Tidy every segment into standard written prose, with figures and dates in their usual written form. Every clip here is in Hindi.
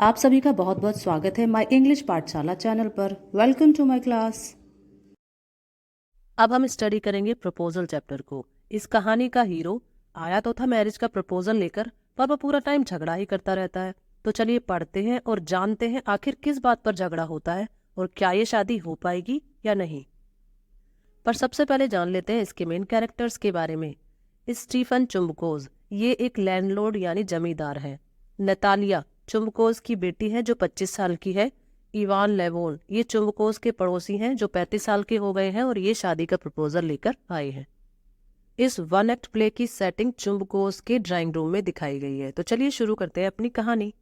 आप सभी का बहुत बहुत स्वागत है माय इंग्लिश पाठशाला चैनल पर। Welcome to my class. अब हम स्टडी करेंगे प्रपोजल चैप्टर को। इस कहानी का हीरो आया तो था मैरिज का प्रपोजल लेकर, पर वो पूरा टाइम झगड़ा ही करता रहता है। तो चलिए पढ़ते हैं और जानते हैं आखिर किस बात पर झगड़ा होता है और क्या ये शादी हो पाएगी या नहीं। पर सबसे पहले जान लेते हैं इसके मेन कैरेक्टर्स के बारे में। स्टीफन चुम्बकोज ये एक लैंडलॉर्ड यानी जमींदार है। नतालिया चुम्बकोज की बेटी है जो 25 साल की है। इवान लेवोन ये चुम्बकोज के पड़ोसी हैं जो 35 साल के हो गए हैं और ये शादी का प्रपोजल लेकर आए हैं। इस वन एक्ट प्ले की सेटिंग चुम्बकोज के ड्राइंग रूम में दिखाई गई है। तो चलिए शुरू करते हैं अपनी कहानी।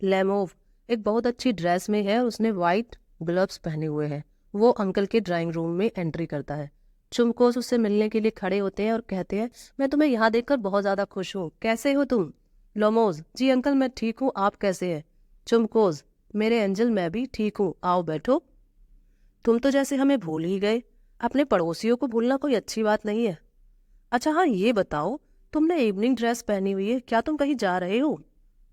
लेमोव एक बहुत अच्छी ड्रेस में है और उसने व्हाइट ग्लव्स पहने हुए हैं। वो अंकल के ड्राइंग रूम में एंट्री करता है। चुम्बकोज उससे मिलने के लिए खड़े होते हैं और कहते हैं, मैं तुम्हें यहाँ देखकर बहुत ज्यादा खुश हूँ, कैसे हो तुम? लोमोज, जी अंकल मैं ठीक हूँ, आप कैसे हैं? चुम्बकोज, मेरे एंजल मैं भी ठीक हूँ, आओ बैठो। तुम तो जैसे हमें भूल ही गए। अपने पड़ोसियों को भूलना कोई अच्छी बात नहीं है। अच्छा हाँ ये बताओ, तुमने इवनिंग ड्रेस पहनी हुई है, क्या तुम कहीं जा रहे हो?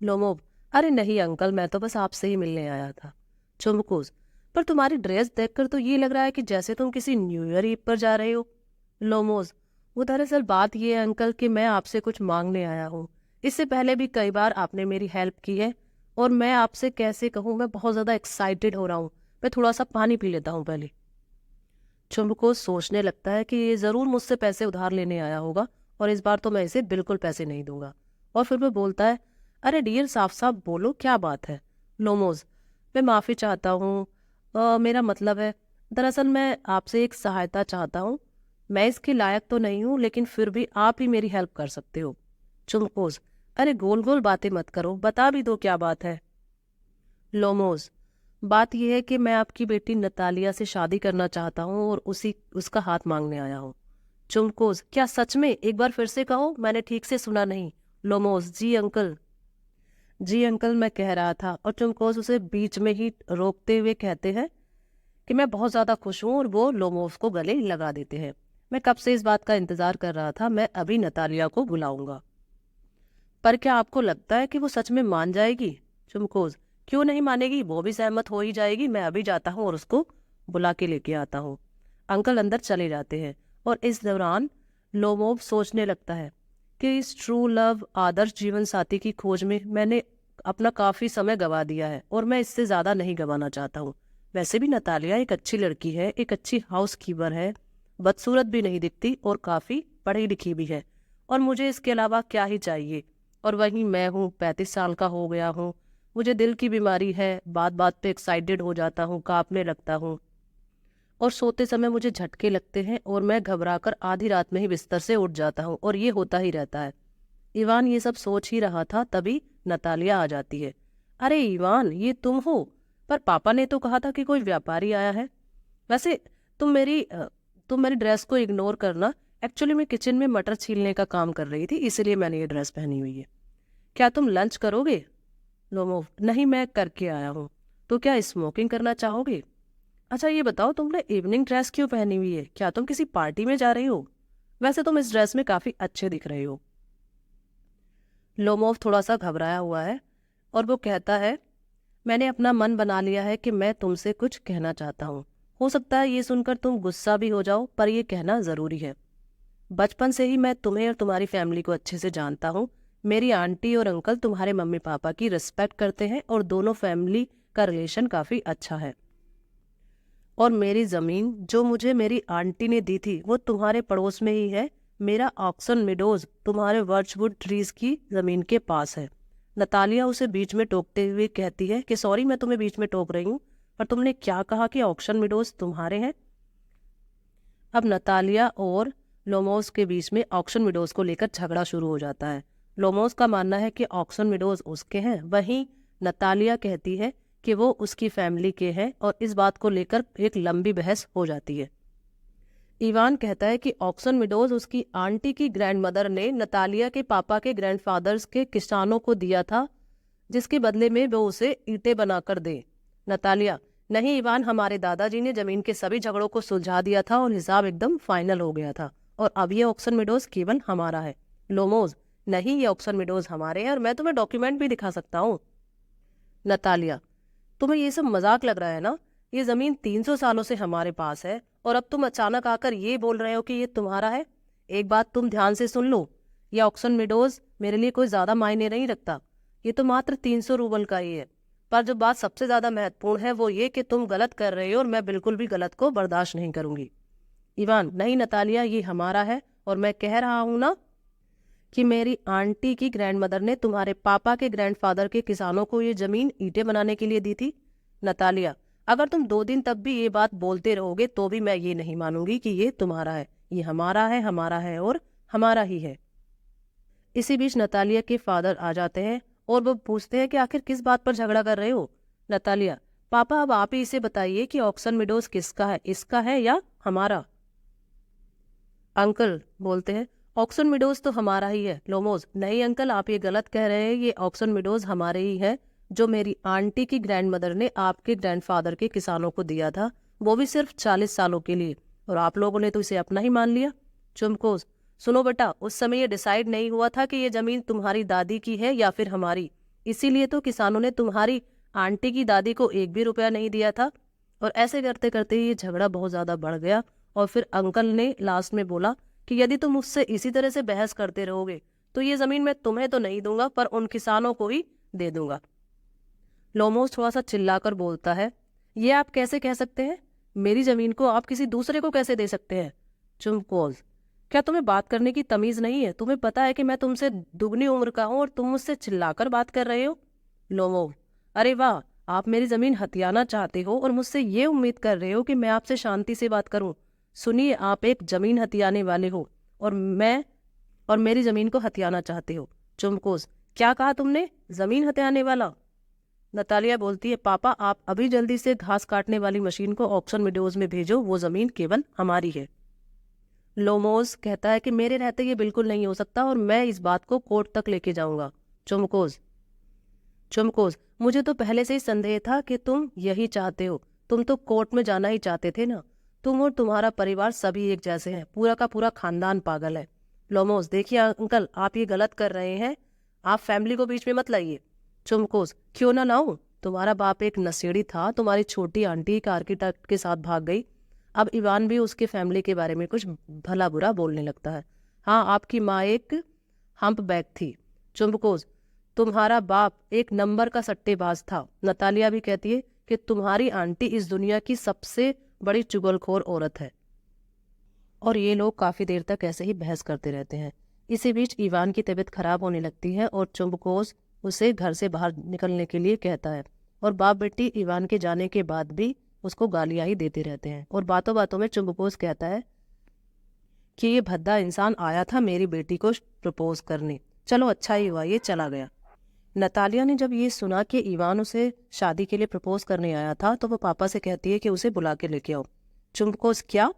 लोमोव, अरे नहीं अंकल, मैं तो बस आपसे ही मिलने आया था। चुम्बकोज, पर तुम्हारी ड्रेस देखकर तो ये लग रहा है कि जैसे तुम किसी न्यू ईयर ईव पर जा रहे हो। लोमोज, वो दरअसल बात ये है अंकल कि मैं आपसे कुछ मांगने आया हूँ। इससे पहले भी कई बार आपने मेरी हेल्प की है और मैं आपसे कैसे कहूँ, मैं बहुत ज्यादा एक्साइटेड हो रहा हूँ। मैं थोड़ा सा पानी पी लेता हूँ पहले। चुम्बकोज सोचने लगता है कि ये जरूर मुझसे पैसे उधार लेने आया होगा और इस बार तो मैं इसे बिल्कुल पैसे नहीं दूंगा। और फिर वो बोलता है, अरे डियर साफ साफ बोलो क्या बात है? लोमोज, मैं माफी चाहता हूँ, मेरा मतलब है, दरअसल मैं आपसे एक सहायता चाहता हूँ। मैं इसके लायक तो नहीं हूँ लेकिन फिर भी आप ही मेरी हेल्प कर सकते हो। चुम्बकोज, अरे गोल गोल बातें मत करो, बता भी दो क्या बात है। लोमोज, बात यह है कि मैं आपकी बेटी नतालिया से शादी करना चाहता हूँ और उसका हाथ मांगने आया हूँ। चुम्बकोज, क्या सच में? एक बार फिर से कहो, मैंने ठीक से सुना नहीं। लोमोज, जी अंकल, जी अंकल मैं कह रहा था। और चुम्बकोज उसे बीच में ही रोकते हुए कहते हैं कि मैं बहुत ज्यादा खुश हूँ और वो लोमोव को गले लगा देते हैं। मैं कब से इस बात का इंतजार कर रहा था, मैं अभी नतालिया को बुलाऊंगा। पर क्या आपको लगता है कि वो सच में मान जाएगी? चुम्बकोज, क्यों नहीं मानेगी, वो भी सहमत हो ही जाएगी। मैं अभी जाता हूँ और उसको बुला के लेके आता हूँ। अंकल अंदर चले जाते हैं और इस दौरान लोमोव सोचने लगता है कि इस ट्रू लव आदर्श जीवन साथी की खोज में मैंने अपना काफी समय गवा दिया है और मैं इससे ज्यादा नहीं गवाना चाहता हूँ। वैसे भी नतालिया एक अच्छी लड़की है, एक अच्छी हाउस कीपर है, बदसूरत भी नहीं दिखती और काफी पढ़ी लिखी भी है, और मुझे इसके अलावा क्या ही चाहिए। और वहीं मैं हूँ, 35 साल का हो गया हूँ, मुझे दिल की बीमारी है, बात बात पे एक्साइटेड हो जाता हूँ, कांपने लगता हूँ और सोते समय मुझे झटके लगते हैं और मैं घबराकर आधी रात में ही बिस्तर से उठ जाता हूँ और ये होता ही रहता है। इवान ये सब सोच ही रहा था तभी नतालिया आ जाती है। अरे इवान, ये तुम हो? पर पापा ने तो कहा था कि कोई व्यापारी आया है। वैसे तुम मेरी ड्रेस को इग्नोर करना, एक्चुअली मैं किचन में मटर छीलने का काम कर रही थी, इसलिए मैंने ये ड्रेस पहनी हुई है। क्या तुम लंच करोगे? लोमोव, नहीं मैं करके आया हूँ। तो क्या स्मोकिंग करना चाहोगे? अच्छा ये बताओ, तुमने इवनिंग ड्रेस क्यों पहनी हुई है? क्या तुम किसी पार्टी में जा रही हो? वैसे तुम इस ड्रेस में काफी अच्छे दिख रहे हो। लोमोव थोड़ा सा घबराया हुआ है और वो कहता है, मैंने अपना मन बना लिया है कि मैं तुमसे कुछ कहना चाहता हूँ। हो सकता है ये सुनकर तुम गुस्सा भी हो जाओ, पर ये कहना जरूरी है। बचपन से ही मैं तुम्हें और तुम्हारी फैमिली को अच्छे से जानता हूँ। मेरी आंटी और अंकल तुम्हारे मम्मी पापा की रिस्पेक्ट करते हैं और दोनों फैमिली का रिलेशन काफी अच्छा है। और मेरी जमीन जो मुझे मेरी आंटी ने दी थी वो तुम्हारे पड़ोस में ही है। मेरा ऑक्सन मिडोज तुम्हारे वर्चवुड ट्रीज की जमीन के पास है। नतालिया उसे बीच में टोकते हुए कहती है कि सॉरी मैं तुम्हें बीच में टोक रही हूँ, पर तुमने क्या कहा कि ऑक्सन मिडोज तुम्हारे हैं? अब नतालिया और लोमोस के बीच में ऑक्सन मिडोज को लेकर झगड़ा शुरू हो जाता है। लोमोस का मानना है कि ऑक्सन मिडोज उसके हैं, वहीं नतालिया कहती है कि वो उसकी फैमिली के हैं और इस बात को लेकर एक लंबी बहस हो जाती है। इवान कहता है कि ऑक्सन मिडोज उसकी आंटी की ग्रैंडमदर ने नतालिया के पापा के ग्रैंडफादर्स के किसानों को दिया था, जिसके बदले में वो उसे ईंटें बनाकर दे। नतालिया, नहीं इवान, हमारे दादाजी ने जमीन के सभी झगड़ों को सुलझा दिया था और हिसाब एकदम फाइनल हो गया था और अब ये ऑक्सन मिडोज केवल हमारा है। लोमोज, नहीं ये ऑक्सन मिडोज हमारे हैं और मैं तुम्हें डॉक्यूमेंट भी दिखा सकता हूँ। नतालिया, तुम्हें ये सब मजाक लग रहा है ना? ये जमीन 300 सालों से हमारे पास है और अब तुम अचानक आकर ये बोल रहे हो कि ये तुम्हारा है। एक बात तुम ध्यान से सुन लो, ये ऑक्सन मेडोज मेरे लिए कोई ज्यादा मायने नहीं रखता। ये तो मात्र 300 रूबल का ही है। पर जो बात सबसे ज्यादा महत्वपूर्ण है वो ये कि तुम गलत कर रहे हो और मैं बिल्कुल भी गलत को बर्दाश्त नहीं करूंगी। इवान, नहीं नतालिया, ये हमारा है और मैं कह रहा हूं ना कि मेरी आंटी की ग्रैंडमदर ने तुम्हारे पापा के ग्रैंडफादर के किसानों को ये जमीन ईंटें बनाने के लिए दी थी। नतालिया, अगर तुम 2 दिन तक भी ये बात बोलते रहोगे तो भी मैं ये नहीं मानूंगी कि ये तुम्हारा है। ये हमारा है और हमारा ही है। इसी बीच नतालिया के फादर आ जाते हैं और वो पूछते हैं कि आखिर किस बात पर झगड़ा कर रहे हो। नतालिया, पापा अब आप ही इसे बताइए कि ऑक्सन मिडोज किसका है, इसका है या हमारा? अंकल बोलते हैं, ऑक्सन मिडोज तो हमारा ही है। लोमोस, नहीं अंकल, आप ये गलत कह रहे हैं। ये ऑक्सन मिडोज हमारे ही है जो मेरी आंटी की ग्रैंडमदर ने आपके ग्रैंडफादर के किसानों को दिया था, वो भी सिर्फ 40 सालों के लिए, और आप लोगों ने तो इसे अपना ही मान लिया। चुमकोस, सुनो बेटा, उस समय ये डिसाइड नहीं हुआ था कि ये जमीन तुम्हारी दादी की है या फिर हमारी, इसीलिए तो किसानों ने तुम्हारी आंटी की दादी को 1 भी रुपया नहीं दिया था। और ऐसे करते करते ये झगड़ा बहुत ज्यादा बढ़ गया और फिर अंकल ने लास्ट में बोला कि यदि तुम मुझसे इसी तरह से बहस करते रहोगे तो ये जमीन मैं तुम्हें तो नहीं दूंगा पर उन किसानों को ही दे दूंगा। लोमोस थोड़ा सा चिल्लाकर बोलता है, ये आप कैसे कह सकते हैं? मेरी जमीन को आप किसी दूसरे को कैसे दे सकते हैं? चुमकोस, क्या तुम्हें बात करने की तमीज नहीं है? तुम्हें पता है कि मैं तुमसे दुगनी उम्र का हूं और तुम मुझसे चिल्लाकर बात कर रहे हो। लोमो, अरे वाह, आप मेरी जमीन हथियाना चाहते हो और मुझसे ये उम्मीद कर रहे हो कि मैं आपसे शांति से बात करूं। सुनिए, आप एक जमीन हथियाने वाले हो और मेरी जमीन को हथियाना चाहते हो। चुमकोस, क्या कहा तुमने? जमीन हथियाने वाला? नतालिया बोलती है, पापा आप अभी जल्दी से घास काटने वाली मशीन को ऑक्सन मिडोज में भेजो, वो जमीन केवल हमारी है। लोमोस कहता है कि मेरे रहते ये बिल्कुल नहीं हो सकता और मैं इस बात को कोर्ट तक लेके जाऊंगा। चुमकोस, मुझे तो पहले से ही संदेह था कि तुम यही चाहते हो। तुम तो कोर्ट में जाना ही चाहते थे ना। तुम और तुम्हारा परिवार सभी एक जैसे हैं, पूरा का पूरा खानदान पागल है। लोमोस, देखिए अंकल, आप ये गलत कर रहे हैं, आप फैमिली को बीच में मत लाइए। चुमकोस, क्यों ना लाऊं? तुम्हारा बाप एक नशेड़ी था, तुम्हारी छोटी आंटी एक आर्किटेक्ट के साथ भाग गई। अब इवान भी उसके फैमिली के बारे में कुछ भला बुरा बोलने लगता है। हाँ, आपकी माँ एक हम्प बैक थी। चुमकोस, तुम्हारा बाप एक नंबर का सट्टेबाज था। नतालिया भी कहती है कि तुम्हारी आंटी इस दुनिया की सबसे बड़ी चुगलखोर औरत है। और ये लोग काफी देर तक ऐसे ही बहस करते रहते हैं। इसी बीच इवान की तबीयत खराब होने लगती है और चुमकोस उसे घर से बाहर निकलने के लिए कहता है और बाप बेटी इवान के जाने के बाद भी उसको गालियां ही देते रहते हैं। और बातों बातों में चुमकोस कहता है कि ये भद्दा इंसान आया था मेरी बेटी को प्रपोज करने, चलो अच्छा ही हुआ ये चला गया। नतालिया ने जब ये सुना कि इवान उसे शादी के लिए प्रपोज करने आया था तो वो पापा से कहती है कि उसे बुला के लेके आओ। चुमकोस, क्या?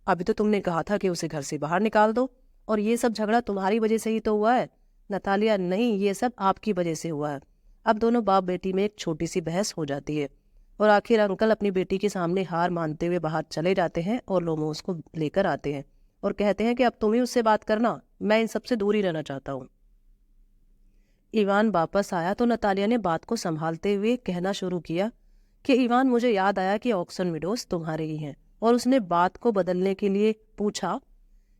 अभी तो तुमने कहा था कि उसे घर से बाहर निकाल दो और ये सब झगड़ा तुम्हारी वजह से ही तो हुआ है। नतालिया, नहीं, ये सब आपकी वजह से हुआ है। अब दोनों बाप बेटी में एक छोटी सी बहस हो जाती है और आखिर अंकल अपनी बेटी के सामने हार मानते हुए बाहर चले जाते हैं और लोमोस को लेकर आते हैं और कहते हैं कि अब तुम ही उससे बात करना, मैं इन सबसे दूर ही रहना चाहता हूँ। इवान वापस आया तो नतालिया ने बात को संभालते हुए कहना शुरू किया कि इवान, मुझे याद आया कि ऑक्सन मिडोज तुम्हारे ही हैं। और उसने बात को बदलने के लिए पूछा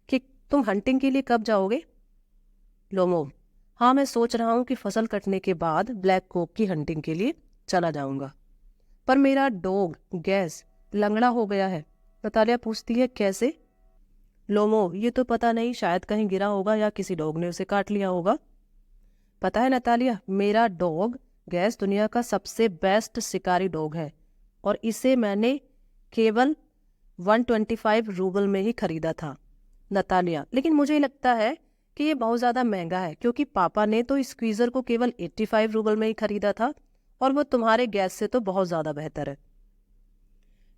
कि तुम हंटिंग के लिए कब जाओगे? लोमो, हाँ, मैं सोच रहा हूँ कि फसल कटने के बाद ब्लैक कोक की हंटिंग के लिए चला जाऊंगा। पर मेरा डॉग गैस लंगड़ा हो गया है। नतालिया पूछती है, कैसे? लोमो, ये तो पता नहीं, शायद कहीं गिरा होगा या किसी डॉग ने उसे काट लिया होगा। पता है नतालिया, मेरा डॉग गैस दुनिया का सबसे बेस्ट शिकारी डॉग है और इसे मैंने केवल 125 रूबल में ही खरीदा था। नतालिया, लेकिन मुझे लगता है कि ये बहुत ज्यादा महंगा है क्योंकि पापा ने तो स्क्वीजर को केवल 85 रूबल में ही खरीदा था और वो तुम्हारे गैस से तो बहुत ज्यादा बेहतर है।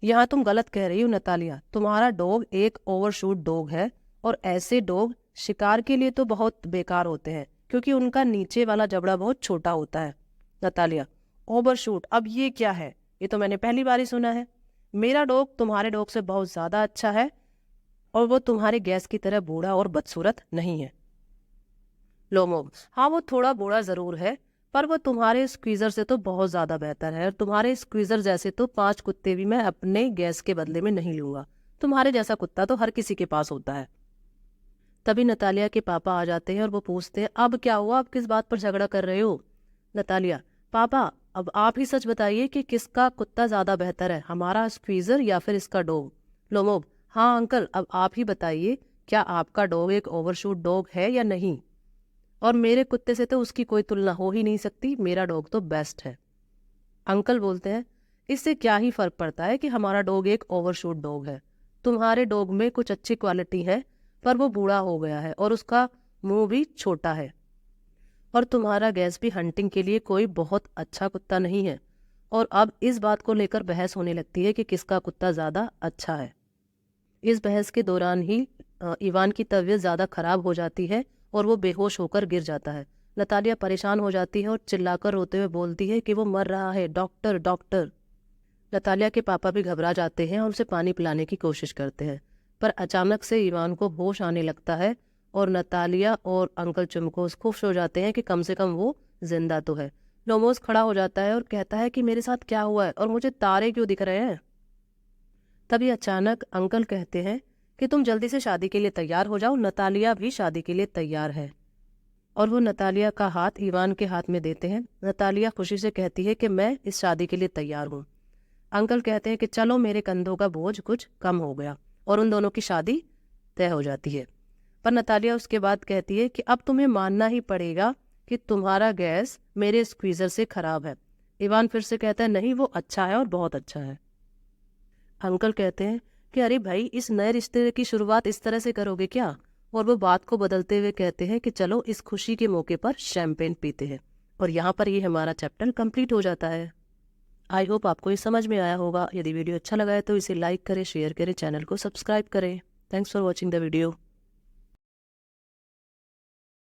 यहाँ तुम गलत कह रही हो नतालिया, तुम्हारा डॉग एक ओवरशूट डॉग है और ऐसे डॉग शिकार के लिए तो बहुत बेकार होते हैं क्योंकि उनका नीचे वाला जबड़ा बहुत छोटा होता है। नतालिया, ओवरशूट, अब ये क्या है? ये तो मैंने पहली बार ही सुना है। मेरा डॉग तुम्हारे डॉग से बहुत ज्यादा अच्छा है और वो तुम्हारे गैस की तरह बूढ़ा और बदसूरत नहीं है। लोमो, हाँ, वो थोड़ा बूढ़ा जरूर है पर वो तुम्हारे स्क्वीजर से तो बहुत ज्यादा बेहतर है, और तुम्हारे स्क्वीजर जैसे तो 5 कुत्ते भी मैं अपने गैस के बदले में नहीं लूंगा। तुम्हारे जैसा कुत्ता तो हर किसी के पास होता है। तभी नतालिया के पापा आ जाते हैं और वो पूछते हैं, अब क्या हुआ, अब किस बात पर झगड़ा कर रहे हो? नतालिया, पापा अब आप ही सच बताइए कि किसका कुत्ता ज्यादा बेहतर है, हमारा स्क्वीजर या फिर इसका डॉग? लोमोब, हाँ अंकल, अब आप ही बताइए, क्या आपका डॉग एक ओवरशूट डॉग है या नहीं? और मेरे कुत्ते से तो उसकी कोई तुलना हो ही नहीं सकती, मेरा डॉग तो बेस्ट है। अंकल बोलते हैं, इससे क्या ही फर्क पड़ता है कि हमारा डॉग एक ओवरशूट डॉग है। तुम्हारे डॉग में कुछ अच्छी क्वालिटी है, पर वो बूढ़ा हो गया है और उसका मुंह भी छोटा है। और तुम्हारा गैस भी हंटिंग के लिए कोई बहुत अच्छा कुत्ता नहीं है। और अब इस बात को लेकर बहस होने लगती है कि किसका कुत्ता ज्यादा अच्छा है। इस बहस के दौरान ही इवान की तबीयत ज्यादा खराब हो जाती है और वो बेहोश होकर गिर जाता है। नतालिया परेशान हो जाती है और चिल्लाकर रोते हुए बोलती है कि वो मर रहा है, डॉक्टर डॉक्टर। नतालिया के पापा भी घबरा जाते हैं और उसे पानी पिलाने की कोशिश करते हैं, पर अचानक से इवान को होश आने लगता है और नतालिया और अंकल चुमकोस खुश हो जाते हैं कि कम से कम वो जिंदा तो है। लोमोस खड़ा हो जाता है और कहता है कि मेरे साथ क्या हुआ है और मुझे तारे क्यों दिख रहे हैं? तभी अचानक अंकल कहते हैं कि तुम जल्दी से शादी के लिए तैयार हो जाओ, नतालिया भी शादी के लिए तैयार है। और वो नतालिया का हाथ इवान के हाथ में देते हैं। नतालिया खुशी से कहती है कि मैं इस शादी के लिए तैयार हूँ। अंकल कहते हैं कि चलो, मेरे कंधों का बोझ कुछ कम हो गया, और उन दोनों की शादी तय हो जाती है। पर नतालिया उसके बाद कहती है कि अब तुम्हें मानना ही पड़ेगा कि तुम्हारा गैस मेरे स्क्वीजर से खराब है। इवान फिर से कहता है, नहीं, वो अच्छा है और बहुत अच्छा है। अंकल कहते हैं कि अरे भाई, इस नए रिश्ते की शुरुआत इस तरह से करोगे क्या? और वो बात को बदलते हुए कहते हैं कि चलो इस खुशी के मौके पर शैंपेन पीते हैं। और यहाँ पर ये हमारा चैप्टर कंप्लीट हो जाता है। आई होप आपको ये समझ में आया होगा। यदि वीडियो अच्छा लगा है तो इसे लाइक करें, शेयर करें, चैनल को सब्सक्राइब करें। Thanks for watching the video.